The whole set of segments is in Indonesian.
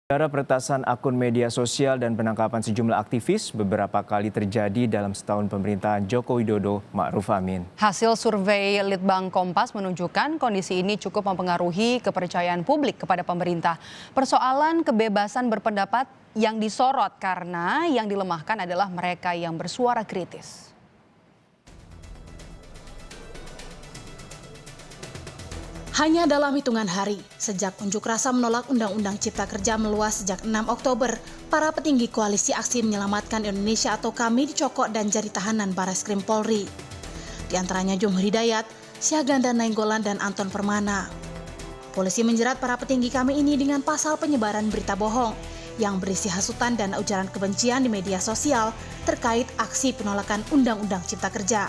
Saudara, peretasan akun media sosial dan penangkapan sejumlah aktivis beberapa kali terjadi dalam setahun pemerintahan Joko Widodo Ma'ruf Amin. Hasil survei Litbang Kompas menunjukkan kondisi ini cukup mempengaruhi kepercayaan publik kepada pemerintah. Persoalan kebebasan berpendapat yang disorot karena yang dilemahkan adalah mereka yang bersuara kritis. Hanya dalam hitungan hari, sejak unjuk rasa menolak Undang-Undang Cipta Kerja meluas sejak 6 Oktober, para petinggi Koalisi Aksi Menyelamatkan Indonesia atau KAMI dicokok dan jadi tahanan Barreskrim Polri. Di antaranya Jumhur Hidayat, Syahganda Nainggolan, dan Anton Permana. Polisi menjerat para petinggi KAMI ini dengan pasal penyebaran berita bohong yang berisi hasutan dan ujaran kebencian di media sosial terkait aksi penolakan Undang-Undang Cipta Kerja.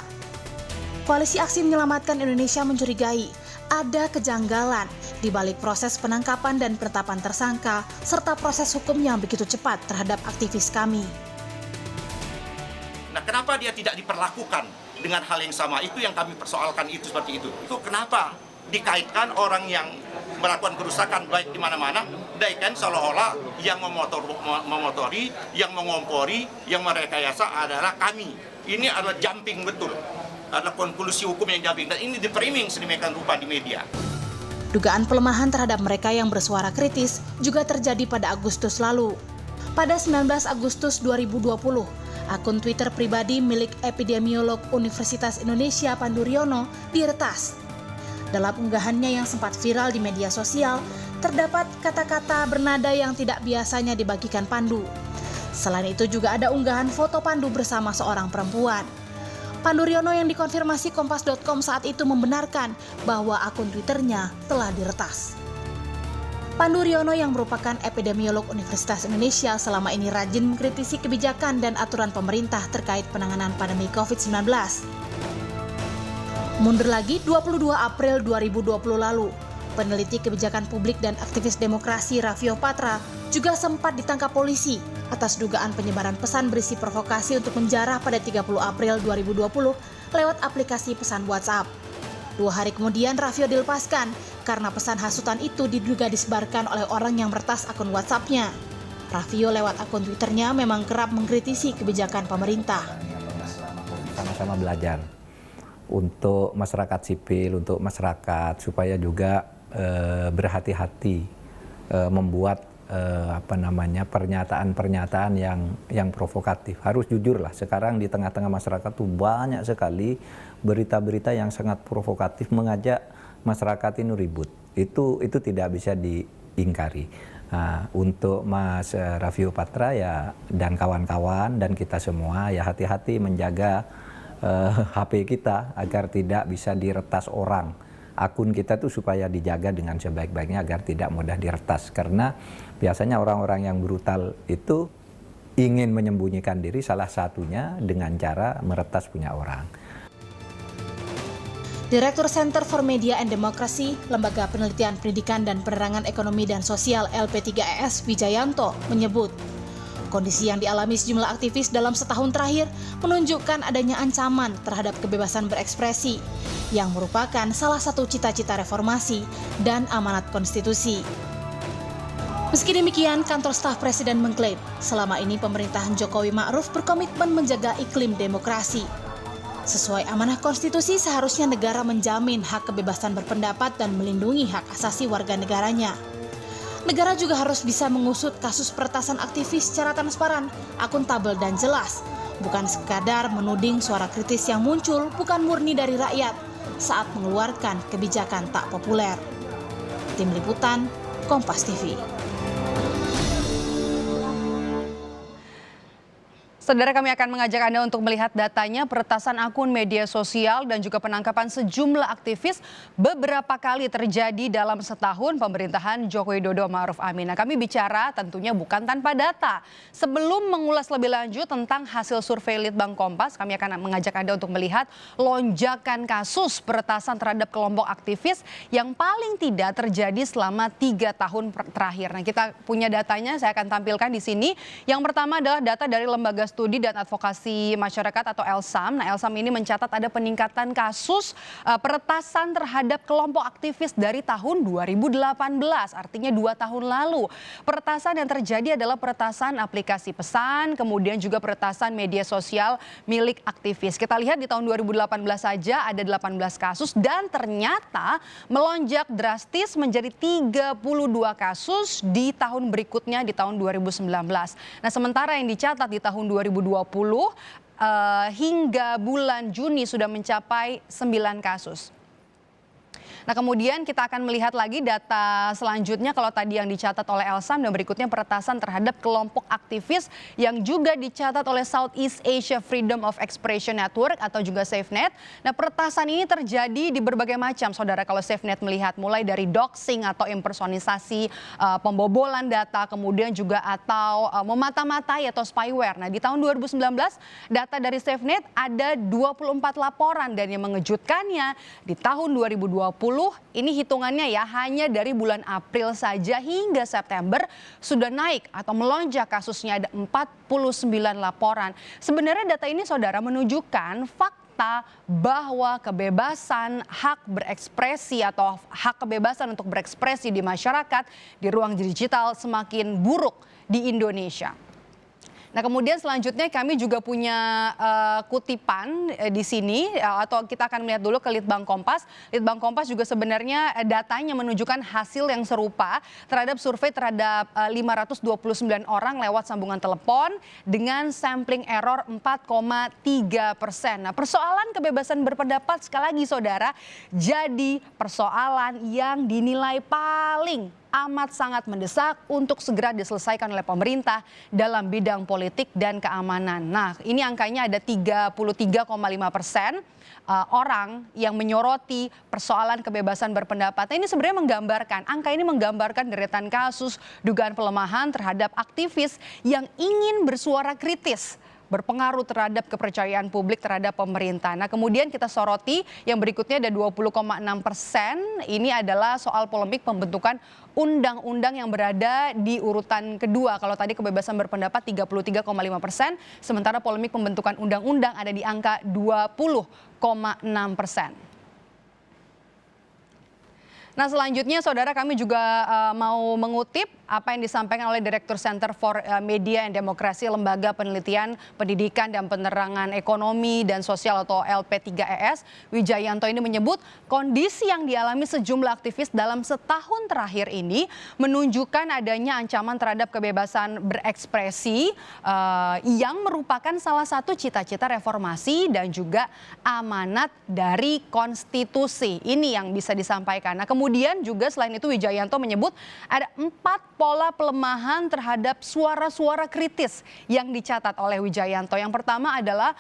Koalisi Aksi Menyelamatkan Indonesia mencurigai ada kejanggalan di balik proses penangkapan dan penetapan tersangka serta proses hukum yang begitu cepat terhadap aktivis KAMI. Nah, kenapa dia tidak diperlakukan dengan hal yang sama? Itu yang kami persoalkan itu seperti itu. Itu kenapa dikaitkan orang yang melakukan kerusakan baik di mana-mana, dikaitkan seolah-olah yang memotori, yang mengompori, yang merekayasa adalah kami. Ini adalah jumping betul. Adalah konklusi hukum yang jumping, dan ini di-framing sedemikian rupa di media. Dugaan pelemahan terhadap mereka yang bersuara kritis juga terjadi pada Agustus lalu. Pada 19 Agustus 2020, akun Twitter pribadi milik epidemiolog Universitas Indonesia Pandu Riono diretas. Dalam unggahannya yang sempat viral di media sosial, terdapat kata-kata bernada yang tidak biasanya dibagikan Pandu. Selain itu juga ada unggahan foto Pandu bersama seorang perempuan. Pandu Riono yang dikonfirmasi Kompas.com saat itu membenarkan bahwa akun Twitternya telah diretas. Pandu Riono yang merupakan epidemiolog Universitas Indonesia selama ini rajin mengkritisi kebijakan dan aturan pemerintah terkait penanganan pandemi COVID-19. Mundur lagi 22 April 2020 lalu, peneliti kebijakan publik dan aktivis demokrasi Raffio Patra juga sempat ditangkap polisi atas dugaan penyebaran pesan berisi provokasi untuk menjarah pada 30 April 2020 lewat aplikasi pesan WhatsApp. 2 hari kemudian Raffio dilepaskan karena pesan hasutan itu diduga disebarkan oleh orang yang meretas akun WhatsApp-nya. Raffio lewat akun Twitternya memang kerap mengkritisi kebijakan pemerintah. Sama-sama belajar untuk masyarakat sipil, untuk masyarakat supaya juga berhati-hati membuat pernyataan-pernyataan yang provokatif. Harus jujur lah, sekarang di tengah-tengah masyarakat tuh banyak sekali berita-berita yang sangat provokatif mengajak masyarakat ini ribut. Itu tidak bisa diingkari. Nah, untuk Mas Raffio Patra ya dan kawan-kawan dan kita semua ya hati-hati menjaga HP kita agar tidak bisa diretas orang. Akun kita tuh supaya dijaga dengan sebaik-baiknya agar tidak mudah diretas, karena biasanya orang-orang yang brutal itu ingin menyembunyikan diri, salah satunya dengan cara meretas punya orang. Direktur Center for Media and Democracy, Lembaga Penelitian Pendidikan dan Penerangan Ekonomi dan Sosial LP3ES Wijayanto menyebut, kondisi yang dialami sejumlah aktivis dalam setahun terakhir menunjukkan adanya ancaman terhadap kebebasan berekspresi yang merupakan salah satu cita-cita reformasi dan amanat konstitusi. Meski demikian, kantor staf presiden mengklaim selama ini pemerintahan Jokowi Ma'ruf berkomitmen menjaga iklim demokrasi. Sesuai amanah konstitusi, seharusnya negara menjamin hak kebebasan berpendapat dan melindungi hak asasi warga negaranya. Negara juga harus bisa mengusut kasus peretasan aktivis secara transparan, akuntabel, dan jelas. Bukan sekadar menuding suara kritis yang muncul bukan murni dari rakyat saat mengeluarkan kebijakan tak populer. Tim Liputan, Kompas TV. Saudara, kami akan mengajak Anda untuk melihat datanya peretasan akun media sosial dan juga penangkapan sejumlah aktivis beberapa kali terjadi dalam setahun pemerintahan Joko Widodo Ma'ruf Amin. Nah, kami bicara tentunya bukan tanpa data. Sebelum mengulas lebih lanjut tentang hasil survei Litbang Kompas, kami akan mengajak Anda untuk melihat lonjakan kasus peretasan terhadap kelompok aktivis yang paling tidak terjadi selama 3 tahun terakhir. Nah, kita punya datanya, saya akan tampilkan di sini. Yang pertama adalah data dari Lembaga Studi Studi dan Advokasi Masyarakat atau LSAM. Nah, LSAM ini mencatat ada peningkatan kasus peretasan terhadap kelompok aktivis dari tahun 2018, artinya 2 tahun lalu. Peretasan yang terjadi adalah peretasan aplikasi pesan, kemudian juga peretasan media sosial milik aktivis. Kita lihat di tahun 2018 saja ada 18 kasus dan ternyata melonjak drastis menjadi 32 kasus di tahun berikutnya di tahun 2019. Nah, sementara yang dicatat di tahun 2020 hingga bulan Juni sudah mencapai 9 kasus. Nah, kemudian kita akan melihat lagi data selanjutnya kalau tadi yang dicatat oleh LSAM dan berikutnya peretasan terhadap kelompok aktivis yang juga dicatat oleh Southeast Asia Freedom of Expression Network atau juga SafeNet. Nah, peretasan ini terjadi di berbagai macam, saudara, kalau SafeNet melihat mulai dari doxing atau impersonisasi, pembobolan data, kemudian juga atau memata-matai atau spyware. Nah, di tahun 2019 data dari SafeNet ada 24 laporan dan yang mengejutkannya di tahun 2020 ini hitungannya ya hanya dari bulan April saja hingga September sudah naik atau melonjak kasusnya, ada 49 laporan. Sebenarnya data ini, saudara, menunjukkan fakta bahwa kebebasan hak berekspresi atau hak kebebasan untuk berekspresi di masyarakat di ruang digital semakin buruk di Indonesia. Nah, kemudian selanjutnya kami juga punya kutipan di sini atau kita akan melihat dulu ke Litbang Kompas. Litbang Kompas juga sebenarnya datanya menunjukkan hasil yang serupa terhadap survei terhadap 529 orang lewat sambungan telepon dengan sampling error 4,3%. Nah, persoalan kebebasan berpendapat sekali lagi, saudara, jadi persoalan yang dinilai paling amat sangat mendesak untuk segera diselesaikan oleh pemerintah dalam bidang politik dan keamanan. Nah, ini angkanya ada 33,5% orang yang menyoroti persoalan kebebasan berpendapat. Nah, ini sebenarnya menggambarkan, angka ini menggambarkan deretan kasus dugaan pelemahan terhadap aktivis yang ingin bersuara kritis, berpengaruh terhadap kepercayaan publik terhadap pemerintah. Nah, kemudian kita soroti yang berikutnya ada 20,6%. Ini adalah soal polemik pembentukan undang-undang yang berada di urutan kedua. Kalau tadi kebebasan berpendapat 33,5%, sementara polemik pembentukan undang-undang ada di angka 20,6%. Nah, selanjutnya, saudara, kami juga mau mengutip apa yang disampaikan oleh Direktur Center for Media and Demokrasi Lembaga Penelitian Pendidikan dan Penerangan Ekonomi dan Sosial atau LP3ES, Wijayanto. Ini menyebut kondisi yang dialami sejumlah aktivis dalam setahun terakhir ini menunjukkan adanya ancaman terhadap kebebasan berekspresi yang merupakan salah satu cita-cita reformasi dan juga amanat dari konstitusi. Ini yang bisa disampaikan. Nah, kemudian juga selain itu Wijayanto menyebut ada 4 pola pelemahan terhadap suara-suara kritis yang dicatat oleh Wijayanto. Yang pertama adalah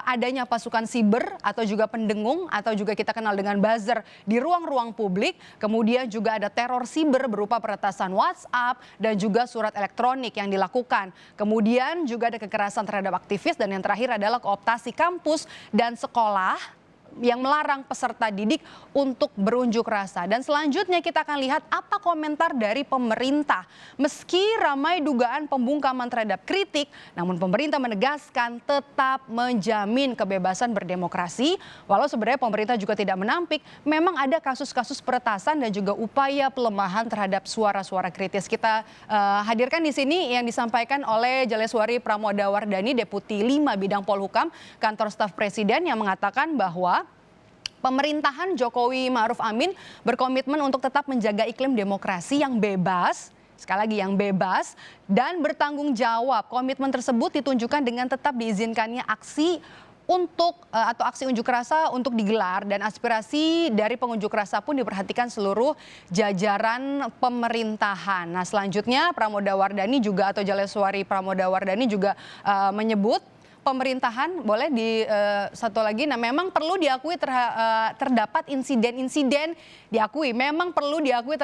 adanya pasukan siber atau juga pendengung atau juga kita kenal dengan buzzer di ruang-ruang publik. Kemudian juga ada teror siber berupa peretasan WhatsApp dan juga surat elektronik yang dilakukan. Kemudian juga ada kekerasan terhadap aktivis dan yang terakhir adalah kooptasi kampus dan sekolah yang melarang peserta didik untuk berunjuk rasa. Dan selanjutnya kita akan lihat apa komentar dari pemerintah. Meski ramai dugaan pembungkaman terhadap kritik, namun pemerintah menegaskan tetap menjamin kebebasan berdemokrasi. Walau sebenarnya pemerintah juga tidak menampik, memang ada kasus-kasus peretasan dan juga upaya pelemahan terhadap suara-suara kritis. Kita hadirkan di sini yang disampaikan oleh Jaleswari Pramodawardhani, Deputi 5 Bidang Polhukam, Kantor Staf Presiden, yang mengatakan bahwa pemerintahan Jokowi Ma'ruf Amin berkomitmen untuk tetap menjaga iklim demokrasi yang bebas, sekali lagi yang bebas, dan bertanggung jawab. Komitmen tersebut ditunjukkan dengan tetap diizinkannya aksi atau aksi unjuk rasa untuk digelar, dan aspirasi dari pengunjuk rasa pun diperhatikan seluruh jajaran pemerintahan. Nah, selanjutnya Pramodawardhani juga atau Jaleswari Pramodawardhani juga menyebut pemerintahan, boleh di satu lagi, nah memang perlu diakui terdapat insiden-insiden, memang perlu diakui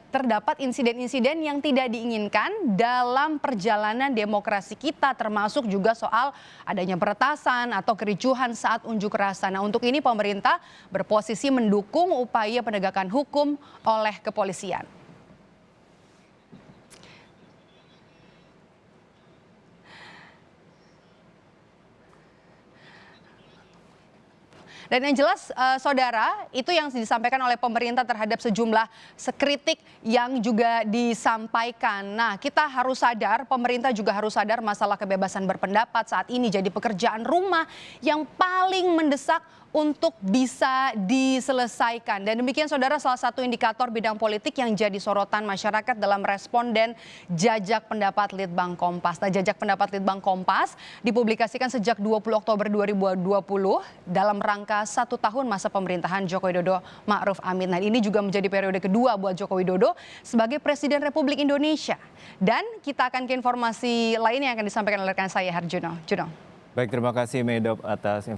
terdapat insiden-insiden yang tidak diinginkan dalam perjalanan demokrasi kita, termasuk juga soal adanya peretasan atau kericuhan saat unjuk rasa. Nah, untuk ini pemerintah berposisi mendukung upaya penegakan hukum oleh kepolisian. Dan yang jelas saudara, itu yang disampaikan oleh pemerintah terhadap sejumlah kritik yang juga disampaikan. Nah, kita harus sadar, pemerintah juga harus sadar masalah kebebasan berpendapat saat ini jadi pekerjaan rumah yang paling mendesak untuk bisa diselesaikan. Dan demikian saudara, salah satu indikator bidang politik yang jadi sorotan masyarakat dalam responden jajak pendapat Litbang Kompas. Nah, jajak pendapat Litbang Kompas dipublikasikan sejak 20 Oktober 2020 dalam rangka 1 tahun masa pemerintahan Joko Widodo Ma'ruf Amin. Nah, ini juga menjadi periode kedua buat Joko Widodo sebagai Presiden Republik Indonesia. Dan kita akan ke informasi lain yang akan disampaikan oleh rekan saya Harjuno. Baik, terima kasih Medop atas informasi.